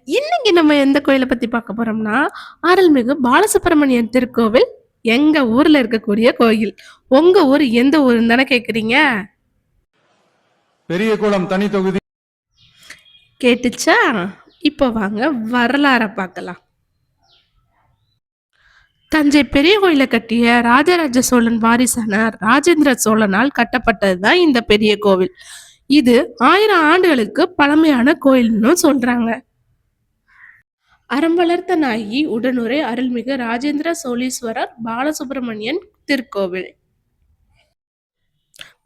இன்னைக்கு நம்ம எந்த கோயிலை பத்தி பார்க்க போறோம்னா, அருள்மிகு பாலசுப்பிரமணியன் திருக்கோவில் எங்க ஊர்ல இருக்கக்கூடிய கோயில். உங்க ஊர் எந்த ஊருன்னு தானே கேக்குறீங்க? பெரியகுளம் தனி தொகுதி. கேட்டுச்சா? இப்போ வாங்க வரலாற பார்க்கலாம். தஞ்சை பெரிய கோயிலை கட்டிய ராஜராஜ சோழன் வாரிசான ராஜேந்திர சோழனால் கட்டப்பட்டதுதான் இந்த பெரிய கோவில். இது 1000 ஆண்டுகளுக்கு பழமையான கோயில்னு சொல்றாங்க. அறம் வளர்த்த நாயகி உடனுரை அருள்மிகு ராஜேந்திர சோழீஸ்வரர் பாலசுப்பிரமணியன் திருக்கோவில்.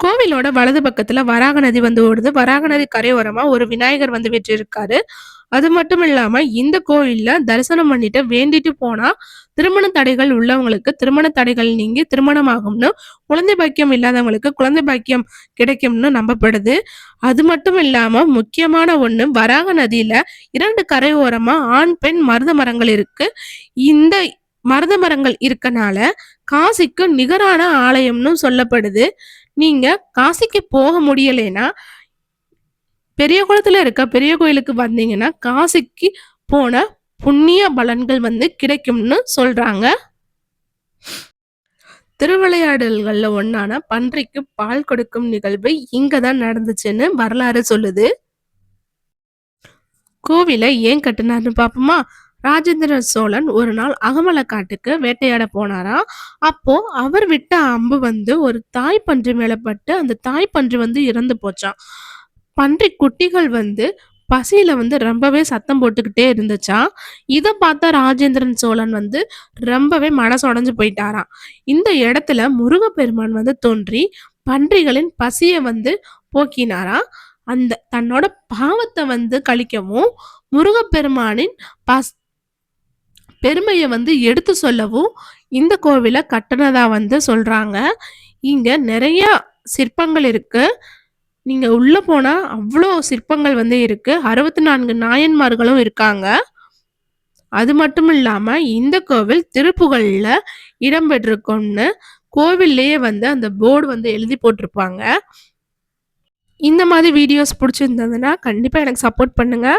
கோவிலோட வலது பக்கத்துல வராக நதி வந்து ஓடுது. வராக நதி கரையோரமா ஒரு விநாயகர் வந்து வெற்றிருக்காரு. அது மட்டும் இல்லாம இந்த கோயில்ல தரிசனம் பண்ணிட்டு வேண்டிட்டு போனா திருமண தடைகள் உள்ளவங்களுக்கு திருமண தடைகள் நீங்கி திருமணமாகும்னு, குழந்தை பாக்கியம் இல்லாதவங்களுக்கு குழந்தை பாக்கியம் கிடைக்கும்னு நம்பப்படுது. அது மட்டும் இல்லாம முக்கியமான ஒண்ணு, வராக நதியில 2 கரையோரமா ஆண் பெண் மருத மரங்கள் இருக்கு. இந்த மருத மரங்கள் இருக்கனால காசிக்கு நிகரான ஆலயம்னு சொல்லப்படுது. நீங்க காசிக்கு போக முடியலைன்னா பெரிய குளத்துல இருக்க பெரிய கோயிலுக்கு வந்தீங்கன்னா காசிக்கு போன புண்ணிய பலன்கள் வந்து கிடைக்கும்னு சொல்றாங்க. திருவிளையாடல்கள்ல ஒன்னான பன்றிக்கு பால் கொடுக்கும் நிகழ்வு இங்கதான் நடந்துச்சுன்னு வரலாறு சொல்லுது. கோவிலை ஏன் கட்டினார்னு பாப்போமா? ராஜேந்திர சோழன் ஒரு நாள் அகமலை காட்டுக்கு வேட்டையாட போனாராம். அப்போ அவர் விட்ட அம்பு வந்து ஒரு தாய் பன்றி மேல பட்டு அந்த தாய் பன்றி வந்து இறந்து போச்சாம். பன்றி குட்டிகள் வந்து பசியில வந்து ரொம்பவே சத்தம் போட்டுக்கிட்டே இருந்துச்சாம். இதை பார்த்த ராஜேந்திரன் சோழன் வந்து ரொம்பவே மனசுடைஞ்சு போயிட்டாராம். இந்த இடத்துல முருகப்பெருமான் வந்து தோன்றி பன்றிகளின் பசியை வந்து போக்கினாராம். அந்த தன்னோட பாவத்தை வந்து கழிக்கவும் முருகப்பெருமானின் பெருமையை வந்து எடுத்து சொல்லவும் இந்த கோவிலை கட்டினதா வந்து சொல்றாங்க. இங்க நிறைய சிற்பங்கள் இருக்கு. நீங்க உள்ள போனா அவ்வளோ சிற்பங்கள் வந்து இருக்கு. 64 நாயன்மார்களும் இருக்காங்க. அது மட்டும் இல்லாம இந்த கோவில் திருப்புகழ்ல இடம்பெற்றிருக்கும்னு கோவில்லையே வந்து அந்த போர்டு வந்து எழுதி போட்டிருப்பாங்க. இந்த மாதிரி வீடியோஸ் பிடிச்சிருந்ததுன்னா கண்டிப்பா எனக்கு சப்போர்ட் பண்ணுங்க.